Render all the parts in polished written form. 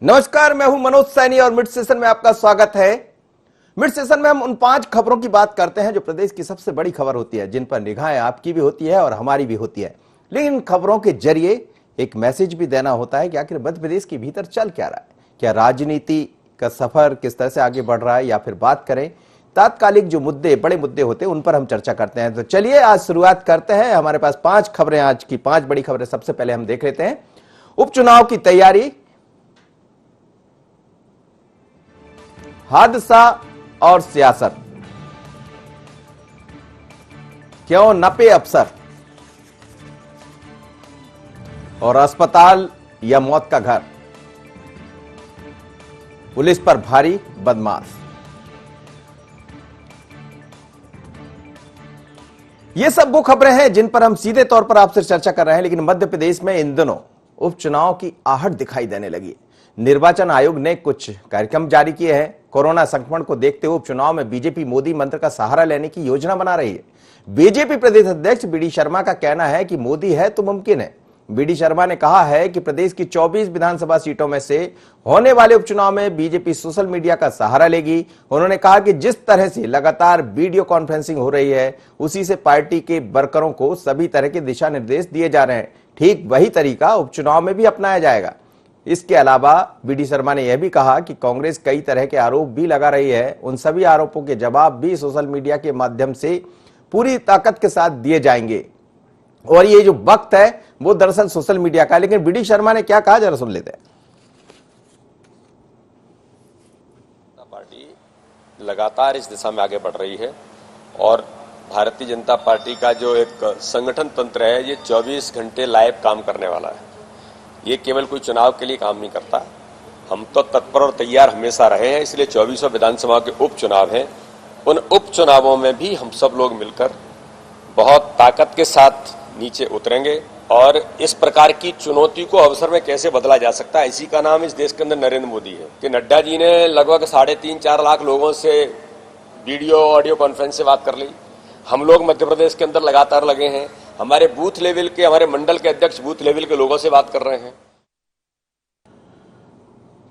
नमस्कार, मैं हूं मनोज सैनी और मिड सेशन में आपका स्वागत है। मिड सेशन में हम उन 5 खबरों की बात करते हैं जो प्रदेश की सबसे बड़ी खबर होती है, जिन पर निगाहें आपकी भी होती है और हमारी भी होती है। लेकिन इन खबरों के जरिए एक मैसेज भी देना होता है कि आखिर मध्य प्रदेश के भीतर चल क्या रहा है, क्या राजनीति का सफर किस तरह से आगे बढ़ रहा है, या फिर बात करें तात्कालिक जो मुद्दे, बड़े मुद्दे होते हैं, उन पर हम चर्चा करते हैं। तो चलिए आज शुरुआत करते हैं। हमारे पास 5 खबरें, आज की 5 बड़ी खबरें। सबसे पहले हम देख लेते हैं उपचुनाव की तैयारी, हादसा और सियासत, क्यों नपे अफसर, और अस्पताल या मौत का घर, पुलिस पर भारी बदमाश। ये सब वो खबरें हैं जिन पर हम सीधे तौर पर आपसे चर्चा कर रहे हैं। लेकिन मध्य प्रदेश में इन दिनों उपचुनाव की आहट दिखाई देने लगी। निर्वाचन आयोग ने कुछ कार्यक्रम जारी किए हैं। कोरोना संक्रमण को देखते हुए उपचुनाव में बीजेपी मोदी मंत्र का सहारा लेने की योजना बना रही है। बीजेपी प्रदेश अध्यक्ष बीडी शर्मा का कहना है कि मोदी है तो मुमकिन है। बीडी शर्मा ने कहा है कि प्रदेश की 24 विधानसभा सीटों में से होने वाले उपचुनाव में बीजेपी सोशल मीडिया का सहारा लेगी। उन्होंने कहा कि जिस तरह से लगातार वीडियो कॉन्फ्रेंसिंग हो रही है, उसी से पार्टी के वर्करों को सभी तरह के दिशा निर्देश दिए जा रहे हैं। ठीक वही तरीका उपचुनाव में भी अपनाया जाएगा। इसके अलावा बीडी शर्मा ने यह भी कहा कि कांग्रेस कई तरह के आरोप भी लगा रही है। उन सभी आरोपों के जवाब भी सोशल मीडिया के माध्यम से पूरी ताकत के साथ दिए जाएंगे। और ये जो वक्त है वो दरअसल सोशल मीडिया का। लेकिन बीडी शर्मा ने क्या कहा, जरा सुन लेते हैं। पार्टी लगातार इस दिशा में आगे बढ़ रही है और भारतीय जनता पार्टी का जो एक संगठन तंत्र है, ये 24 घंटे लाइव काम करने वाला है। ये केवल कोई चुनाव के लिए काम नहीं करता। हम तो तत्पर और तैयार हमेशा रहे हैं। इसलिए 24 विधानसभा के उपचुनाव हैं, उन उपचुनावों में भी हम सब लोग मिलकर बहुत ताकत के साथ नीचे उतरेंगे और इस प्रकार की चुनौती को अवसर में कैसे बदला जा सकता है, इसी का नाम इस देश के अंदर नरेंद्र मोदी है। कि नड्डा जी ने लगभग 3.5-4 लाख लोगों से वीडियो ऑडियो कॉन्फ्रेंस से बात कर ली। हम लोग मध्य प्रदेश के अंदर लगातार लगे हैं। हमारे बूथ लेवल के, हमारे मंडल के अध्यक्ष बूथ लेवल के लोगों से बात कर रहे हैं।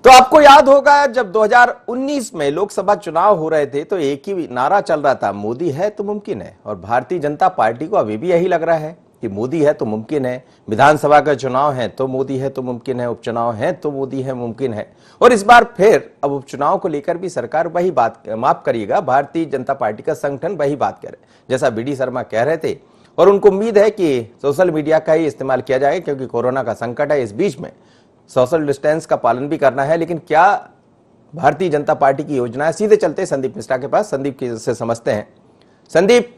तो आपको याद होगा जब 2019 में लोकसभा चुनाव हो रहे थे तो एक ही नारा चल रहा था, मोदी है तो मुमकिन है। और भारतीय जनता पार्टी को अभी भी यही लग रहा है कि मोदी है तो मुमकिन है। विधानसभा का चुनाव है तो मोदी है तो मुमकिन है, उपचुनाव है तो मोदी है मुमकिन है। और इस बार फिर अब उपचुनाव को लेकर भी सरकार वही बात, माफ करिएगा, भारतीय जनता पार्टी का संगठन वही बात करे जैसा बीडी शर्मा कह रहे थे। और उनको उम्मीद है कि सोशल मीडिया का ही इस्तेमाल किया जाएगा, क्योंकि कोरोना का संकट है। इस बीच में सोशल डिस्टेंस का पालन भी करना है। लेकिन क्या भारतीय जनता पार्टी की योजना है? सीधे चलते हैं संदीप मिश्रा के पास। संदीप से समझते हैं। संदीप,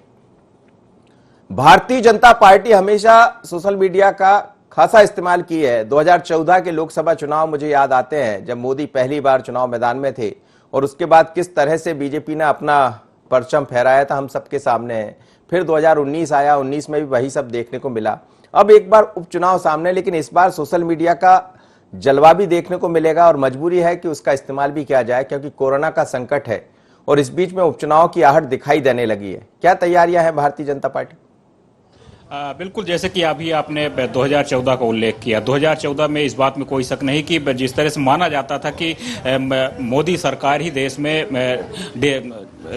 भारतीय जनता पार्टी हमेशा सोशल मीडिया का खासा इस्तेमाल की है। 2014 के लोकसभा चुनाव मुझे याद आते हैं, जब मोदी पहली बार चुनाव मैदान में थे, और उसके बाद किस तरह से बीजेपी ने अपना परचम फहराया था, हम सबके सामने है। फिर 2019 आया, 19 में भी वही सब देखने को मिला। अब एक बार उपचुनाव सामने, लेकिन इस बार सोशल मीडिया का जलवा भी देखने को मिलेगा और मजबूरी है कि उसका इस्तेमाल भी किया जाए, क्योंकि कोरोना का संकट है और इस बीच में उपचुनाव की आहट दिखाई देने लगी है। क्या तैयारियां हैं भारतीय जनता पार्टी? बिल्कुल, जैसे कि अभी आपने 2014 का उल्लेख किया। 2014 में इस बात में कोई शक नहीं कि जिस तरह से माना जाता था कि मोदी सरकार ही देश में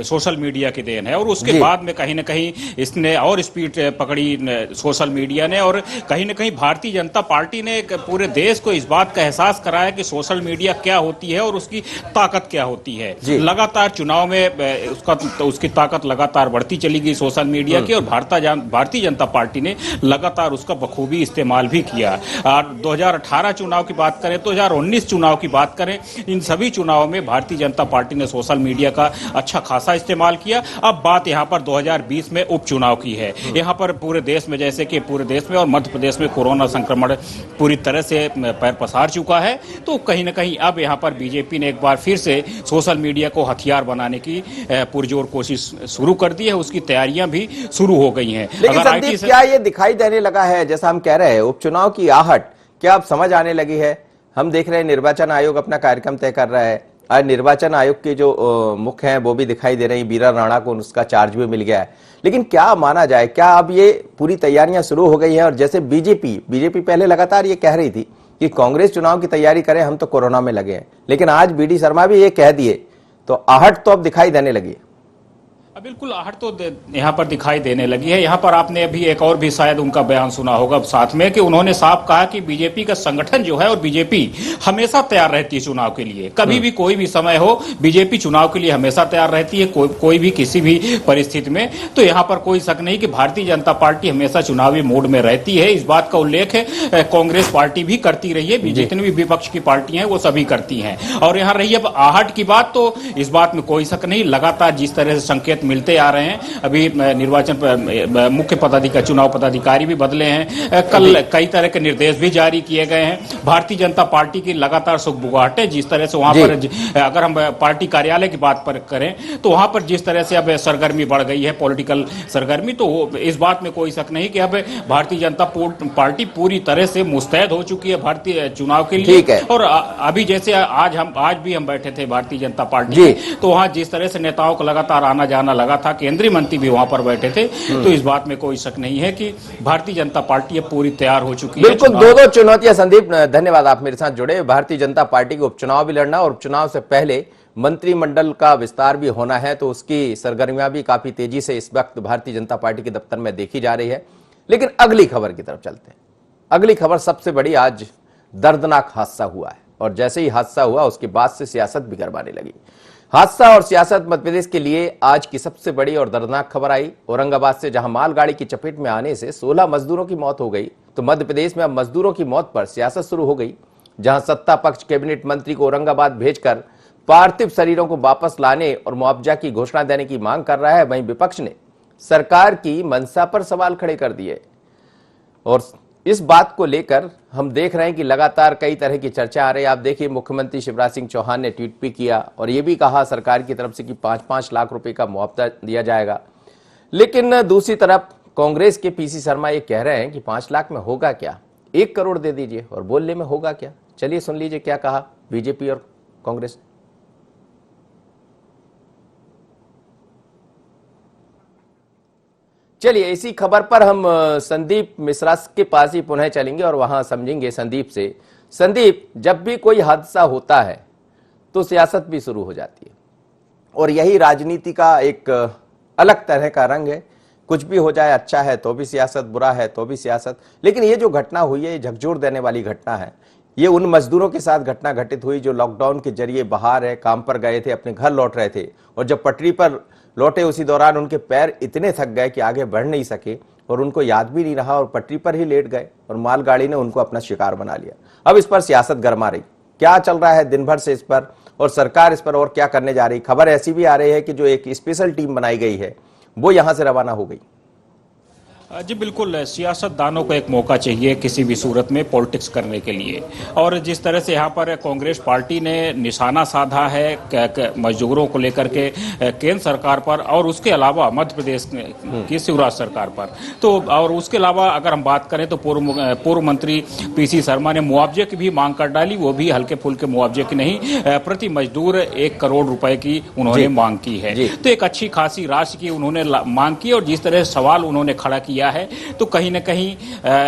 सोशल मीडिया की देन है, और उसके बाद में कहीं ना कहीं इसने और स्पीड पकड़ी सोशल मीडिया ने, और कहीं ना कहीं भारतीय जनता पार्टी ने पूरे देश को इस बात का एहसास कराया कि सोशल मीडिया क्या होती है और उसकी ताकत क्या होती है। लगातार चुनाव में उसकी ताकत लगातार बढ़ती चली गई सोशल मीडिया की, और भारतीय जनता पार्टी ने लगातार उसका बखूबी इस्तेमाल भी किया। 2018 चुनाव की बात करें, 2019 चुनाव की बात करें, इन सभी चुनावों में भारतीय जनता पार्टी ने सोशल मीडिया का अच्छा खासा इस्तेमाल किया। अब बात यहाँ पर 2020 में उपचुनाव की है। यहाँ पर पूरे देश में, जैसे कि पूरे देश में और मध्य प्रदेश में कोरोना संक्रमण पूरी तरह से पैर पसार चुका है, तो कहीं ना कहीं अब यहाँ पर बीजेपी ने एक बार फिर से सोशल मीडिया को हथियार बनाने की पुरजोर कोशिश शुरू कर दी है। उसकी तैयारियां भी शुरू हो गई हैं। लेकिन क्या ये दिखाई देने लगा है, जैसा हम कह रहे हैं उपचुनाव की आहट क्या अब समझ आने लगी है? हम देख रहे हैं निर्वाचन आयोग अपना कार्यक्रम तय कर रहा है। आज निर्वाचन आयोग के जो मुख्य हैं वो भी दिखाई दे रहे हैं। बीरा राणा को उसका चार्ज भी मिल गया है। लेकिन क्या माना जाए, क्या अब ये पूरी तैयारियां शुरू हो गई हैं? और जैसे बीजेपी पहले लगातार ये कह रही थी कि कांग्रेस चुनाव की तैयारी करे, हम तो कोरोना में लगे हैं। लेकिन आज बीडी शर्मा भी ये कह दिए तो आहट तो अब दिखाई देने लगी है। बिल्कुल आहट तो यहाँ पर दिखाई देने लगी है। यहाँ पर आपने अभी एक और भी शायद उनका बयान सुना होगा साथ में, कि उन्होंने साफ कहा कि बीजेपी का संगठन जो है और बीजेपी हमेशा तैयार रहती है चुनाव के लिए। कभी भी कोई भी समय हो, बीजेपी चुनाव के लिए हमेशा तैयार रहती है, कोई भी किसी भी परिस्थिति में। तो यहाँ पर कोई शक नहीं कि भारतीय जनता पार्टी हमेशा चुनावी मोड में रहती है। इस बात का उल्लेख है कांग्रेस पार्टी भी करती रही है, जितनी भी विपक्ष की पार्टियां हैं वो सभी करती हैं। और यहाँ रही अब आहट की बात, तो इस बात में कोई शक नहीं, लगातार जिस तरह से संकेत मिलते आ रहे हैं। अभी निर्वाचन मुख्य पदाधिकारी, चुनाव पदाधिकारी भी बदले हैं, कल कई तरह के निर्देश भी जारी किए गए हैं। भारतीय जनता पार्टी की लगातार सुगबुगाहट जिस तरह से वहां पर, अगर हम पार्टी कार्यालय की बात पर करें तो वहां पर जिस तरह से अब सरगर्मी बढ़ गई है, पॉलिटिकल सरगर्मी, तो इस बात में कोई शक नहीं कि अब भारतीय जनता पार्टी पूरी तरह से मुस्तैद हो चुकी है भारतीय चुनाव के लिए। और अभी जैसे आज भी हम बैठे थे भारतीय जनता पार्टी, तो वहां जिस तरह से नेताओं को लगातार आना जाना लगा था, केंद्रीय मंत्री भी वहां पर बैठे थे, तो इस बात में कोई शक नहीं है कि भारतीय जनता पार्टी अब पूरी तैयार हो चुकी है। बिल्कुल, दो चुनौतियां संदीप, धन्यवाद आप मेरे साथ जुड़े। भारतीय जनता पार्टी को उपचुनाव भी लड़ना और उपचुनाव से पहले मंत्रिमंडल का विस्तार भी होना है, तो उसकी सरगर्मियां भी काफी तेजी से इस वक्त भारतीय जनता पार्टी के दफ्तर में देखी जा रही है। लेकिन अगली खबर की तरफ चलते हैं। अगली खबर सबसे बड़ी, आज दर्दनाक हादसा हुआ है और जैसे ही हादसा हुआ उसके बाद से सियासत भी गरमाने लगी। हादसा और सियासत मध्य प्रदेश के लिए आज की सबसे बड़ी और दर्दनाक खबर आई औरंगाबाद से, जहां मालगाड़ी की चपेट में आने से 16 मजदूरों की मौत हो गई। तो मध्य प्रदेश में अब मजदूरों की मौत पर सियासत शुरू हो गई, जहां सत्ता पक्ष कैबिनेट मंत्री को औरंगाबाद भेजकर पार्थिव शरीरों को वापस लाने और मुआवजा की घोषणा देने की मांग कर रहा है। वहीं विपक्ष ने सरकार की मंशा पर सवाल खड़े कर दिए और इस बात को लेकर हम देख रहे हैं कि लगातार कई तरह की चर्चा आ रही है। आप देखिए, मुख्यमंत्री शिवराज सिंह चौहान ने ट्वीट भी किया और यह भी कहा सरकार की तरफ से कि 5-5 लाख रुपए का मुआवजा दिया जाएगा। लेकिन दूसरी तरफ कांग्रेस के पीसी शर्मा ये कह रहे हैं कि 5 लाख में होगा क्या, 1 करोड़ दे दीजिए और बोलने में होगा क्या। चलिए सुन लीजिए क्या कहा बीजेपी और कांग्रेस। चलिए, इसी खबर पर हम संदीप मिश्रा के पास ही पुनः चलेंगे और वहां समझेंगे संदीप से। संदीप, जब भी कोई हादसा होता है तो सियासत भी शुरू हो जाती है और यही राजनीति का एक अलग तरह का रंग है। कुछ भी हो जाए, अच्छा है तो भी सियासत, बुरा है तो भी सियासत। लेकिन ये जो घटना हुई है, ये झकझोर देने वाली घटना है। ये उन मजदूरों के साथ घटना घटित हुई जो लॉकडाउन के जरिए बाहर है, काम पर गए थे, अपने घर लौट रहे थे और जब पटरी पर लौटे उसी दौरान उनके पैर इतने थक गए कि आगे बढ़ नहीं सके और उनको याद भी नहीं रहा और पटरी पर ही लेट गए और मालगाड़ी ने उनको अपना शिकार बना लिया। अब इस पर सियासत गरमा रही, क्या चल रहा है दिन भर से इस पर और सरकार इस पर और क्या करने जा रही। खबर ऐसी भी आ रही है कि जो एक स्पेशल टीम बनाई गई है वो यहां से रवाना हो गई। जी बिल्कुल, सियासतदानों को एक मौका चाहिए किसी भी सूरत में पॉलिटिक्स करने के लिए। और जिस तरह से यहाँ पर कांग्रेस पार्टी ने निशाना साधा है मजदूरों को लेकर के केंद्र सरकार पर और उसके अलावा मध्य प्रदेश की शिवराज सरकार पर, तो और उसके अलावा अगर हम बात करें तो पूर्व मंत्री पीसी शर्मा ने मुआवजे की भी मांग कर डाली, वो भी हल्के फुल्के मुआवजे की नहीं, प्रति मजदूर 1 करोड़ रुपए की उन्होंने मांग की है। तो एक अच्छी खासी राशि की उन्होंने मांग की और जिस तरह सवाल उन्होंने खड़ा किया है, तो कहीं न कहीं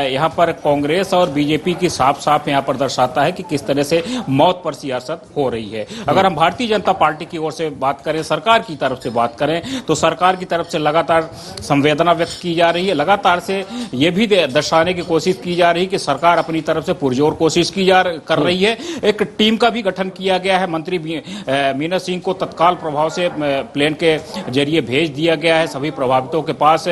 यहां पर कांग्रेस और बीजेपी की साफ यहां पर दर्शाता है कि किस तरह से मौत पर सियासत हो रही है। अगर हम भारतीय जनता पार्टी की ओर से बात करें, सरकार की तरफ से बात करें, तो सरकार की तरफ से लगातार संवेदना व्यक्त की जा रही है। लगातार से यह भी दर्शाने की कोशिश की जा रही है कि सरकार अपनी तरफ से पुरजोर कोशिश कर रही है। एक टीम का भी गठन किया गया है, मंत्री मीना सिंह को तत्काल प्रभाव से प्लेन के जरिए भेज दिया गया है सभी प्रभावितों के पास।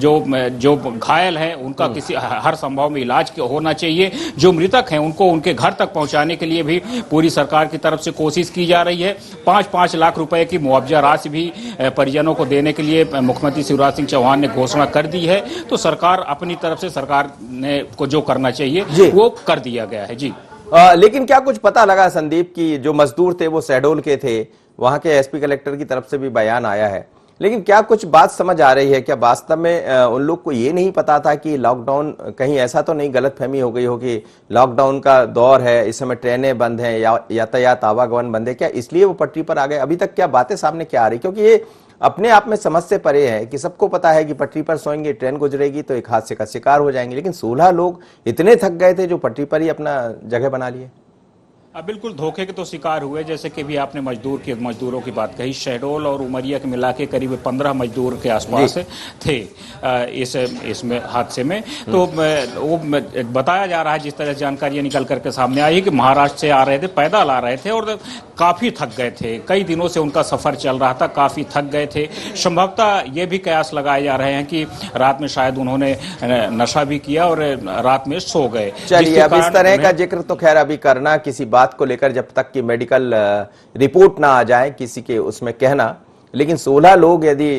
जो घायल हैं उनका किसी हर संभव में इलाज होना चाहिए। जो मृतक हैं उनको उनके घर तक पहुंचाने के लिए भी पूरी सरकार की तरफ से कोशिश की जा रही है। 5-5 लाख रुपए की मुआवजा राशि भी परिजनों को देने के लिए मुख्यमंत्री शिवराज सिंह चौहान ने घोषणा कर दी है। तो सरकार अपनी तरफ से सरकार ने को जो करना चाहिए वो कर दिया गया है। जी लेकिन क्या कुछ पता लगा संदीप की जो मजदूर थे वो शहडोल के थे, वहां के एसपी कलेक्टर की तरफ से भी बयान आया है, लेकिन क्या कुछ बात समझ आ रही है? क्या वास्तव में उन लोग को ये नहीं पता था कि लॉकडाउन, कहीं ऐसा तो नहीं गलतफहमी हो गई हो कि लॉकडाउन का दौर है, इस समय ट्रेनें बंद हैं या यातायात आवागमन बंद है, क्या इसलिए वो पटरी पर आ गए? अभी तक क्या बातें सामने क्या आ रही? क्योंकि ये अपने आप में समझ से परे है कि सबको पता है कि पटरी पर सोएंगे, ट्रेन गुजरेगी तो एक हादसे का शिकार हो जाएंगे, लेकिन 16 लोग इतने थक गए थे जो पटरी पर ही अपना जगह बना लिए। बिल्कुल धोखे के तो शिकार हुए। जैसे कि भी आपने मजदूरों की बात कही, शहडोल और उमरिया के मिला के करीब 15 मजदूर के आसपास थे इसमें हादसे में। तो वो बताया जा रहा है, जिस तरह से जानकारी निकल करके सामने आई कि महाराष्ट्र से आ रहे थे, पैदल आ रहे थे और काफी थक गए थे। कई दिनों से उनका सफर चल रहा था, काफी थक गए थे। संभवतः ये भी कयास लगाए जा रहे हैं कि रात में शायद उन्होंने नशा भी किया और रात में सो गए। चलिए, अब इस तरह का जिक्र तो खैर अभी करना, किसी बात को लेकर जब तक कि मेडिकल रिपोर्ट ना आ जाए किसी के उसमें कहना, लेकिन 16 लोग यदि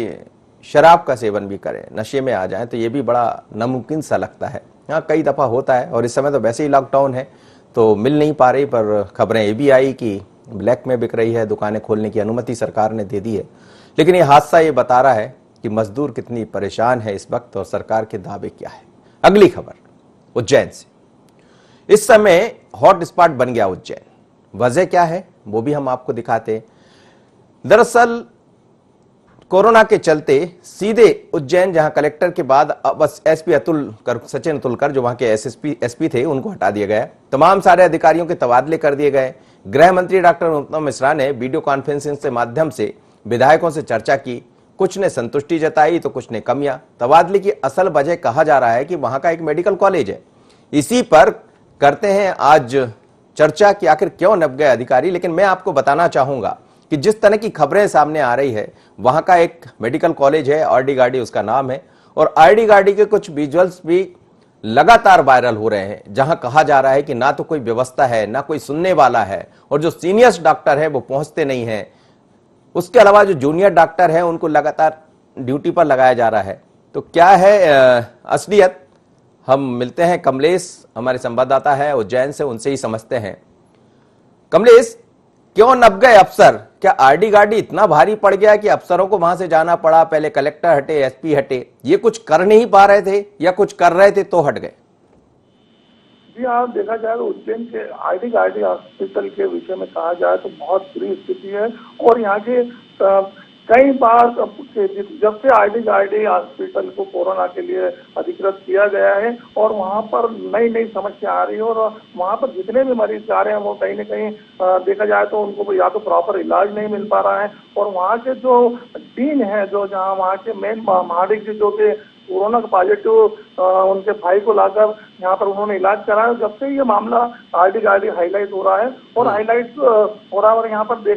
शराब का सेवन भी करें, नशे में आ जाएं, तो ये भी बड़ा नामुमकिन सा लगता है। हाँ, कई दफा होता है और इस समय तो वैसे ही लॉकडाउन है तो मिल नहीं पा रही, पर खबरें ये भी आई कि ब्लैक में बिक रही है, दुकानें खोलने की अनुमति सरकार ने दे दी है। लेकिन ये हादसा ये बता रहा है कि मजदूर कितनी परेशान है इस वक्त और सरकार के दावे क्या है। अगली खबर उज्जैन से। इस समय हॉट स्पॉट बन गया उज्जैन। वजह क्या है वो भी हम आपको दिखाते हैं। दरअसल कोरोना के चलते सीधे उज्जैन, जहां कलेक्टर के बाद बस एसपी सचिन अतुलकर जो वहां के एसपी थे, उनको हटा दिया गया। तमाम सारे अधिकारियों के तबादले कर दिए गए। गृह मंत्री डॉक्टर उत्तम मिश्रा ने वीडियो कॉन्फ्रेंसिंग के माध्यम से विधायकों से चर्चा की। कुछ ने संतुष्टि जताई तो कुछ ने कमियां। तबादले की असल वजह कहा जा रहा है कि वहां का एक मेडिकल कॉलेज है। इसी पर करते हैं आज चर्चा कि आखिर क्यों नप गए अधिकारी। लेकिन मैं आपको बताना चाहूंगा कि जिस तरह की खबरें सामने आ रही है, वहां का एक मेडिकल कॉलेज है, आरडी गार्डी उसका नाम है, और आरडी गार्डी के कुछ विजुअल्स भी लगातार वायरल हो रहे हैं, जहां कहा जा रहा है कि ना तो कोई व्यवस्था है, ना कोई सुनने वाला है, और जो सीनियर डॉक्टर है वो पहुंचते नहीं है। उसके अलावा जो जूनियर डॉक्टर है उनको लगातार ड्यूटी पर लगाया जा रहा है। तो क्या है असलियत, हम मिलते हैं कमलेश, हमारे संवाददाता है उज्जैन से, उनसे ही समझते हैं। कमलेश, क्यों नप गए अफसर? क्या आरडी गार्डी इतना भारी पड़ गया कि अफसरों को वहां से जाना पड़ा? पहले कलेक्टर हटे, एसपी हटे, ये कुछ कर नहीं पा रहे थे या कुछ कर रहे थे तो हट गए? जी हाँ, देखा जाए तो उज्जैन के आरडी गार्डी हॉस्पिटल के विषय में कहा जाए तो बहुत बुरी स्थिति है। और यहाँ के कई बार जब से आरडी गार्डी हॉस्पिटल को कोरोना के लिए अधिकृत किया गया है और वहाँ पर नई नई समस्या आ रही है, और वहाँ पर जितने भी मरीज जा रहे हैं वो कहीं न कहीं देखा जाए तो उनको या तो प्रॉपर इलाज नहीं मिल पा रहा है। और वहाँ के जो डीन है, जो जहाँ वहाँ के मेन महाडिक जो के कोरोना का पॉजिटिव उनके भाई को लाकर यहाँ पर उन्होंने इलाज कराया। जब से ये मामला आरडी गार्डी हाईलाइट हो रहा है और हाईलाइट हो रहा है, और यहाँ पर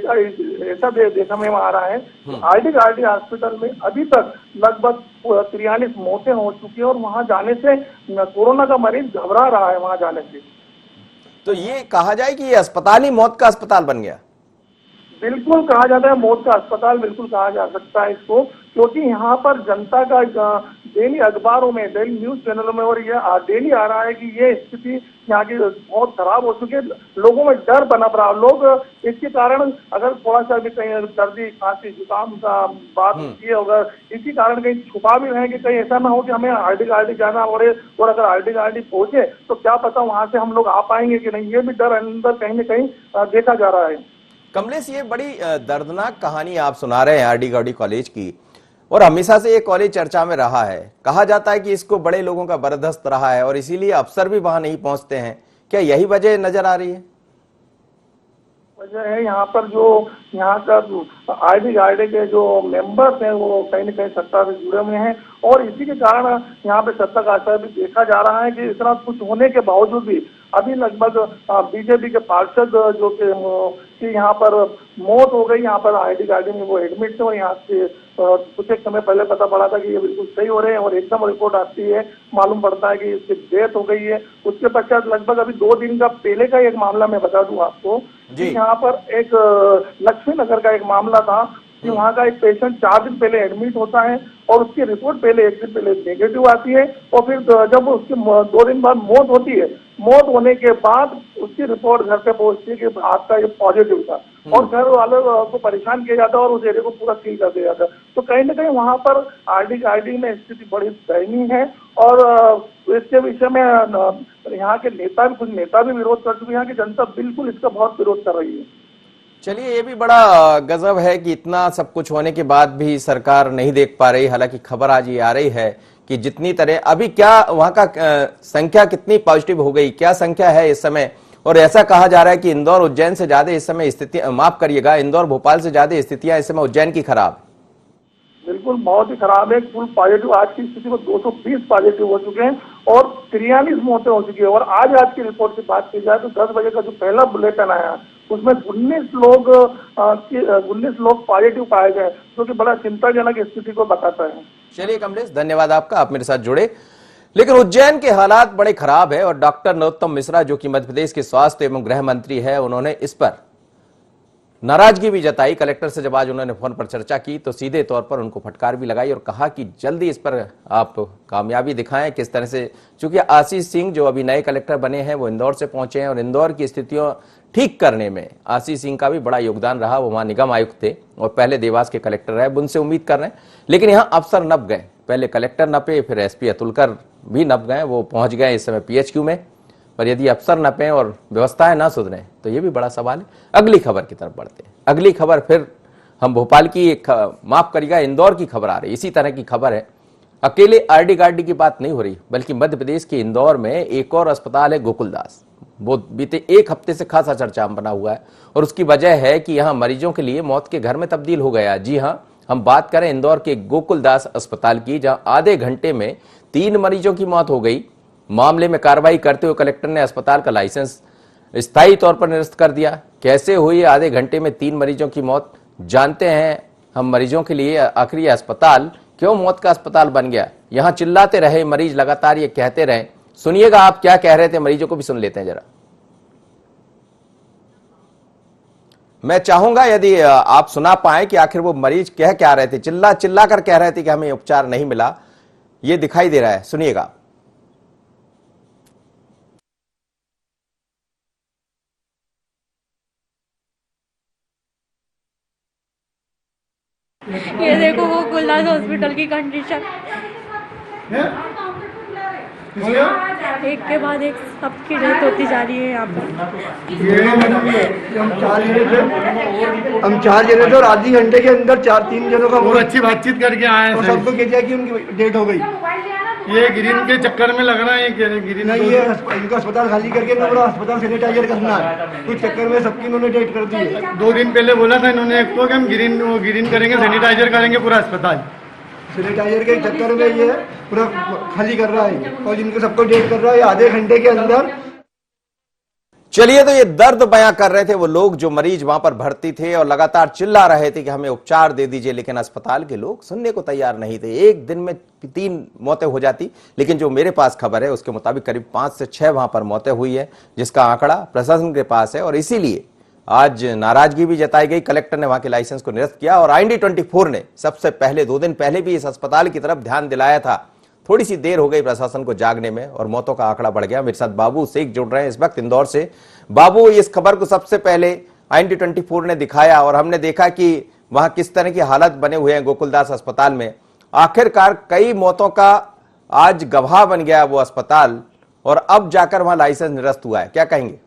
ऐसा देखा में आ रहा है आरडी गार्डी हॉस्पिटल में अभी तक लगभग 43 मौतें हो चुकी है, और वहाँ जाने से कोरोना का मरीज घबरा रहा है वहाँ जाने से। तो ये कहा जाए कि ये अस्पताल ही मौत का अस्पताल बन गया? बिल्कुल कहा जाता है मौत का अस्पताल, बिल्कुल कहा जा सकता है इसको, क्योंकि यहाँ पर जनता का डेली अखबारों में, डेली न्यूज चैनलों में और ये डेली आ रहा है कि ये स्थिति यहाँ की बहुत खराब हो चुकी है। लोगों में डर बना रहा, लोग इसके कारण अगर थोड़ा सा भी कहीं सर्दी खांसी जुकाम का बात होती है, अगर इसी कारण कहीं छुपा भी रहे कि कहीं ऐसा ना हो कि हमें आरडी गार्डी जाना और अगर आरडी गार्डी पहुंचे तो क्या पता वहां से हम लोग आ पाएंगे कि नहीं, ये भी डर अंदर कहीं न कहीं देखा जा रहा है। कमलेश, ये बड़ी दर्दनाक कहानी आप सुना रहे हैं आरडी गार्डी कॉलेज की, और हमेशा से ये कॉलेज चर्चा में रहा है। कहा जाता है कि इसको बड़े लोगों का बरदस्त रहा है और इसीलिए अफसर भी वहां नहीं पहुंचते हैं। क्या यही वजह नजर आ रही है? वजह है यहाँ पर जो यहाँ का आरडी गार्डी के जो मेंबर्स हैं वो कहीं न कहीं सत्ता से जुड़े हुए हैं, और इसी के कारण यहाँ पे सत्ता का असर भी देखा जा रहा है कि इतना कुछ होने के बावजूद भी अभी लगभग बीजेपी के पार्षद जो कि यहाँ पर मौत हो गई, यहाँ पर आरडी गार्डी में वो एडमिट थे, और यहाँ से कुछ एक समय पहले पता पड़ा था कि ये बिल्कुल सही हो रहे हैं, और एकदम रिपोर्ट आती है, मालूम पड़ता है कि इसकी डेथ हो गई है। उसके पश्चात लगभग अभी 2 दिन का पहले का एक मामला मैं बता दूं आपको कि यहाँ पर एक लक्ष्मी नगर का एक मामला था कि वहाँ का एक पेशेंट 4 दिन पहले एडमिट होता है और उसकी रिपोर्ट पहले 1 दिन पहले नेगेटिव आती है, और फिर जब उसकी 2 दिन बाद मौत होती है, मौत होने के बाद उसकी रिपोर्ट घर पे पहुंचती है कि आपका ये पॉजिटिव था, और घर वालों को परेशान किया जाता है और उस एरिया को पूरा सील कर दिया जाता है। तो कहीं ना कहीं वहाँ पर आरडी गार्डी में स्थिति बड़ी दयनीय है, और इसके विषय में यहाँ के नेता भी, कुछ नेता भी विरोध कर चुके हैं। यहाँ की जनता बिल्कुल इसका बहुत विरोध कर रही है। चलिए, ये भी बड़ा गजब है कि इतना सब कुछ होने के बाद भी सरकार नहीं देख पा रही। हालांकि खबर आज ये आ रही है कि जितनी तरह अभी क्या वहां का संख्या कितनी पॉजिटिव हो गई, क्या संख्या है इस समय, और ऐसा कहा जा रहा है कि इंदौर उज्जैन से ज्यादा इस समय स्थिति, माफ करिएगा, इंदौर भोपाल से ज्यादा स्थितियां इस समय उज्जैन की खराब। बिल्कुल बहुत ही खराब है। कुल पॉजिटिव आज की स्थिति में 220 पॉजिटिव हो चुके हैं और 43 मौतें हो चुकी है। और आज की रिपोर्ट की बात की जाए तो 10 बजे का जो पहला बुलेटिन आया उसमें 19 लोग पॉजिटिव पाए गए, जो कि बड़ा चिंताजनक स्थिति को बताता है। चलिए कमलेश, धन्यवाद आपका, आप मेरे साथ जुड़े। लेकिन उज्जैन के हालात बड़े खराब है और डॉक्टर नरोत्तम मिश्रा, जो कि मध्य प्रदेश के स्वास्थ्य एवं गृह मंत्री है, उन्होंने इस पर नाराजगी भी जताई। कलेक्टर से जब आज उन्होंने फोन पर चर्चा की तो सीधे तौर पर उनको फटकार भी लगाई और कहा कि जल्दी इस पर आप कामयाबी दिखाएं। किस तरह से, चूंकि आशीष सिंह जो अभी नए कलेक्टर बने हैं वो इंदौर से पहुंचे हैं और इंदौर की स्थितियों ठीक करने में आशीष सिंह का भी बड़ा योगदान रहा। वो वहां निगम आयुक्त थे और पहले देवास के कलेक्टर रहे, उनसे उम्मीद कर रहे हैं। लेकिन यहाँ अफसर नप गए, पहले कलेक्टर नपे, फिर एसपी अतुलकर भी नप गए, वो पहुंच गए इस समय पीएचक्यू में। पर यदि अफसर नपे और व्यवस्थाएं ना सुधरे तो ये भी बड़ा सवाल है। अगली खबर की तरफ बढ़ते हैं। अगली खबर फिर हम भोपाल की माफ करिएगा, इंदौर की खबर आ रही, इसी तरह की खबर है। अकेले आरडी गार्डी की बात नहीं हो रही, बल्कि मध्य प्रदेश के इंदौर में एक और अस्पताल है गोकुलदास। वो बीते एक हफ्ते से खासा चर्चा बना हुआ है और उसकी वजह है कि यहाँ मरीजों के लिए मौत के घर में तब्दील हो गया। जी हाँ, हम बात करें इंदौर के गोकुलदास अस्पताल की, जहां आधे घंटे में 3 मरीजों की मौत हो गई। मामले में कार्रवाई करते हुए कलेक्टर ने अस्पताल का लाइसेंस स्थायी तौर पर निरस्त कर दिया। कैसे हुई आधे घंटे में 3 मरीजों की मौत, जानते हैं हम मरीजों के लिए। आखिर ये अस्पताल क्यों मौत का अस्पताल बन गया? यहां चिल्लाते रहे मरीज, लगातार ये कहते रहे। सुनिएगा आप क्या कह रहे थे, मरीजों को भी सुन लेते हैं जरा। मैं चाहूंगा यदि आप सुना पाए कि आखिर वो मरीज कह क्या रहे थे, चिल्ला चिल्ला कर कह रहे थे कि हमें उपचार नहीं मिला। ये दिखाई दे रहा है, सुनिएगा। ये देखो वो गोकुलदास हॉस्पिटल की कंडीशन, एक के बाद एक सबकी डेथ होती जा रही है यहाँ पर। हम 4 जने थे और आधी घंटे के अंदर 3 जनों का बहुत अच्छी बातचीत करके आए और सबको कह दिया कि उनकी डेट हो गई। ये ग्रीन के चक्कर में लग रहा है, ये ग्रीन नहीं, ये इनका अस्पताल खाली करके ना पूरा अस्पताल सैनिटाइजर करना है, कुछ चक्कर में सबकी इन्होंने डेट कर दी है। 2 दिन पहले बोला था इन्होंने एक तो कि हम ग्रीन करेंगे, सैनिटाइजर करेंगे पूरा अस्पताल। सैनिटाइजर के चक्कर में ये पूरा खाली कर रहा है और इनको सबको डेट कर रहा है आधे घंटे के अंदर। चलिए, तो ये दर्द बयां कर रहे थे वो लोग जो मरीज वहां पर भर्ती थे और लगातार चिल्ला रहे थे कि हमें उपचार दे दीजिए, लेकिन अस्पताल के लोग सुनने को तैयार नहीं थे। एक दिन में 3 मौतें हो जाती, लेकिन जो मेरे पास खबर है उसके मुताबिक करीब 5 से 6 वहां पर मौतें हुई है, जिसका आंकड़ा प्रशासन के पास है। और इसीलिए आज नाराजगी भी जताई गई। कलेक्टर ने वहां के लाइसेंस को निरस्त किया और IND24 ने सबसे पहले 2 दिन पहले भी इस अस्पताल की तरफ ध्यान दिलाया था। थोड़ी सी देर हो गई प्रशासन को जागने में और मौतों का आंकड़ा बढ़ गया। मेरे साथ बाबू शेख जुड़ रहे हैं इस वक्त इंदौर से। बाबू, इस खबर को सबसे पहले IND24 ने दिखाया और हमने देखा कि वहां किस तरह की हालत बने हुए हैं गोकुलदास अस्पताल में। आखिरकार कई मौतों का आज गवाह बन गया वो अस्पताल और अब जाकर वहां लाइसेंस निरस्त हुआ है, क्या कहेंगे?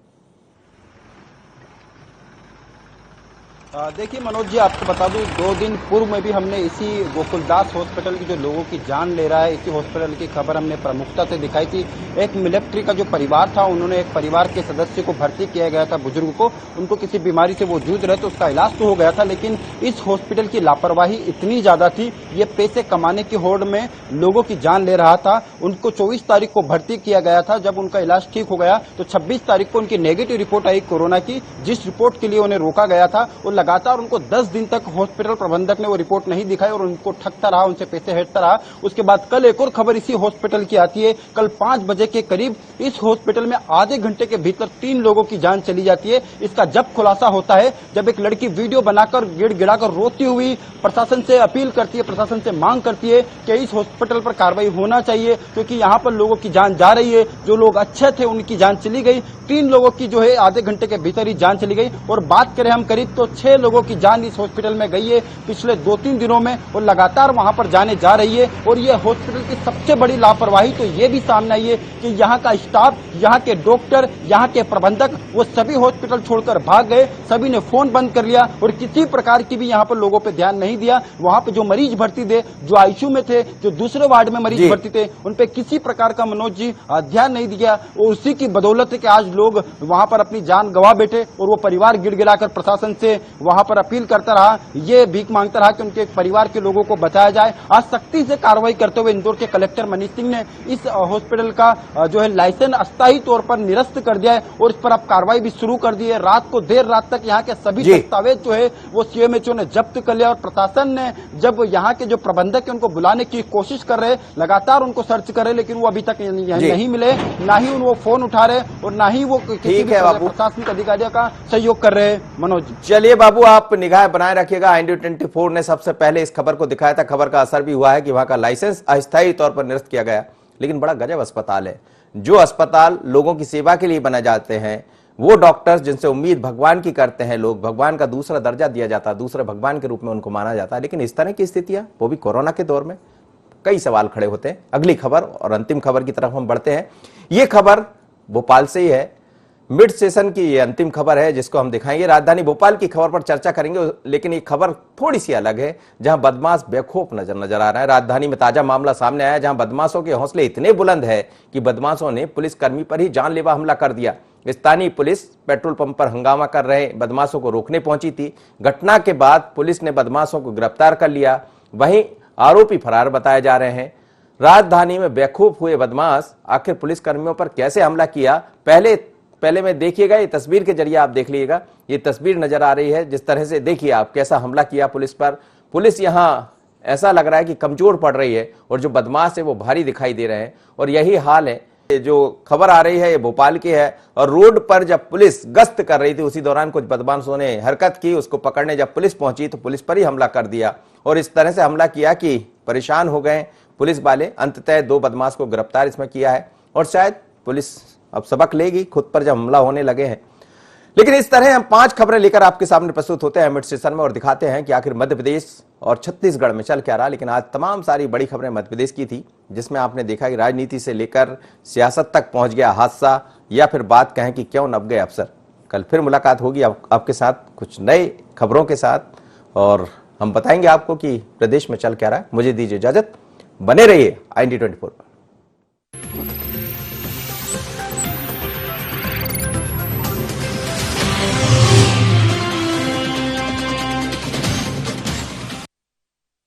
देखिए मनोज जी, आपको बता दूं 2 दिन पूर्व में भी हमने इसी गोकुलदास हॉस्पिटल की जो लोगों की जान ले रहा है, इसी हॉस्पिटल की खबर हमने प्रमुखता से दिखाई थी। एक मिलिट्री का जो परिवार था, उन्होंने एक परिवार के सदस्य को भर्ती किया गया था, बुजुर्ग को, उनको किसी बीमारी से वो जूझ रहे थे, उसका इलाज तो हो गया था, लेकिन इस हॉस्पिटल की लापरवाही इतनी ज्यादा थी, ये पैसे कमाने की होड़ में लोगों की जान ले रहा था। उनको 24 तारीख को भर्ती किया गया था। जब उनका इलाज ठीक हो गया तो 26 तारीख को उनकी नेगेटिव रिपोर्ट आई कोरोना की, जिस रिपोर्ट के लिए उन्हें रोका गया था। लगातार उनको 10 दिन तक हॉस्पिटल प्रबंधक ने वो रिपोर्ट नहीं दिखाई और उनको ठगता रहा, उनसे पैसे हटता रहा। उसके बाद कल एक और खबर इसी हॉस्पिटल की आती है। कल 5 बजे के करीब इस हॉस्पिटल में आधे घंटे के भीतर 3 लोगों की जान चली जाती है। इसका जब खुलासा होता है, जब एक लड़की वीडियो बनाकर गिड़गिड़ाकर रोती हुई प्रशासन से अपील करती है, प्रशासन से मांग करती है कि इस हॉस्पिटल पर कार्रवाई होना चाहिए, क्योंकि यहाँ पर लोगों की जान जा रही है। जो लोग अच्छे थे उनकी जान चली गई। 3 लोगों की जो है आधे घंटे के भीतर ही जान चली गई। और बात करें हम करीब तो 6 6 लोगों की जान इस हॉस्पिटल में गई है पिछले 2-3 दिनों में, और लगातार वहां पर जाने जा रही है। और ये हॉस्पिटल की सबसे बड़ी लापरवाही तो ये भी सामने आई है कि यहाँ का स्टाफ, यहाँ के डॉक्टर, यहाँ के प्रबंधक, वो सभी हॉस्पिटल छोड़कर भाग गए। सभी ने फोन बंद कर लिया और किसी प्रकार की भी यहाँ पर लोगों पे ध्यान नहीं दिया। वहां पे जो मरीज भर्ती थे, जो आईसीयू में थे, जो दूसरे वार्ड में मरीज भर्ती थे, उन पे किसी प्रकार का मनोज जी ध्यान नहीं दिया। और उसी की बदौलत है कि आज लोग वहां पर अपनी जान गंवा बैठे। और वो परिवार गिड़गिड़ाकर प्रशासन से वहां पर अपील करता रहा, ये भीख मांगता रहा कि उनके परिवार के लोगों को बचाया जाए। आज सख्ती से कार्रवाई करते हुए इंदौर के कलेक्टर मनीष सिंह ने इस हॉस्पिटल का जो है लाइसेंस अस्थायी तौर पर निरस्त कर दिया है और इस पर अब कार्रवाई भी शुरू कर दी है। रात को देर रात तक यहाँ के सभी दस्तावेज जो है वो सीएमएचओ ने जब्त कर लिया। और प्रशासन ने जब यहाँ के जो प्रबंधक है उनको बुलाने की कोशिश कर रहे, लगातार उनको सर्च कर रहे, लेकिन वो अभी तक नहीं मिले, ना ही वो फोन उठा रहे और ना ही वो किसी भी प्रशासनिक अधिकारियों का सहयोग कर रहे। मनोज, चलिए बाबू, आप निगाह बनाए रखिएगा। IND24 ने सबसे पहले इस खबर को दिखाया था। खबर का असर भी हुआ है कि वहां का लाइसेंस अस्थायी तौर पर निरस्त किया गया। लेकिन बड़ा गजब अस्पताल है। जो अस्पताल लोगों की सेवा के लिए बनाए जाते हैं, वो डॉक्टर्स जिनसे उम्मीद भगवान की करते हैं लोग, भगवान का दूसरा दर्जा दिया जाता है, दूसरे भगवान के रूप में उनको माना जाता है, लेकिन इस तरह की स्थितियां, वो भी कोरोना के दौर में, कई सवाल खड़े होते हैं। अगली खबर और अंतिम खबर की तरफ हम बढ़ते हैं। ये खबर भोपाल से ही है। मिड सेशन की ये अंतिम खबर है जिसको हम दिखाएंगे। राजधानी भोपाल की खबर पर चर्चा करेंगे, लेकिन ये खबर थोड़ी सी अलग है, जहां बदमाश बेखौफ नजर आ रहा है। राजधानी में ताजा मामला सामने आया जहां बदमाशों के हौसले इतने बुलंद है कि बदमाशों ने पुलिसकर्मी पर ही जानलेवा हमला कर दिया। स्थानीय पुलिस पेट्रोल पंप पर हंगामा कर रहे बदमाशों को रोकने पहुंची थी। घटना के बाद पुलिस ने बदमाशों को गिरफ्तार कर लिया। वहीं आरोपी फरार बताए जा रहे हैं। राजधानी में बेखौफ हुए बदमाश आखिर पुलिसकर्मियों पर कैसे हमला किया, पहले में देखिएगा। ये तस्वीर के जरिए आप देख लीजिएगा। ये तस्वीर नजर आ रही है, जिस तरह से देखिए आप कैसा हमला किया पुलिस पर। पुलिस यहां ऐसा लग रहा है कि कमजोर पड़ रही है और जो बदमाश है वो भारी दिखाई दे रहे हैं। और यही हाल है। जो खबर आ रही है ये भोपाल की है। और रोड पर जब पुलिस गश्त कर रही थी, उसी दौरान कुछ बदमाशों ने हरकत की। उसको पकड़ने जब पुलिस पहुंची तो पुलिस पर ही हमला कर दिया और इस तरह से हमला किया कि परेशान हो गए पुलिस वाले। अंततः 2 बदमाश को गिरफ्तार इसमें किया है और शायद पुलिस अब सबक लेगी खुद पर जब हमला होने लगे हैं। लेकिन इस तरह हम 5 खबरें लेकर आपके सामने प्रस्तुत होते हैं मिड सेशन में और दिखाते हैं कि आखिर मध्य प्रदेश और छत्तीसगढ़ में चल क्या रहा। लेकिन आज तमाम सारी बड़ी खबरें मध्य प्रदेश की थी, जिसमें आपने देखा कि राजनीति से लेकर सियासत तक पहुंच गया हादसा, या फिर बात कहें कि क्यों नब गए अफसर। कल फिर मुलाकात होगी आपके साथ कुछ नए खबरों के साथ और हम बताएंगे आपको कि प्रदेश में चल क्या रहा है। मुझे दीजिए इजाजत, बने रहिए IND24।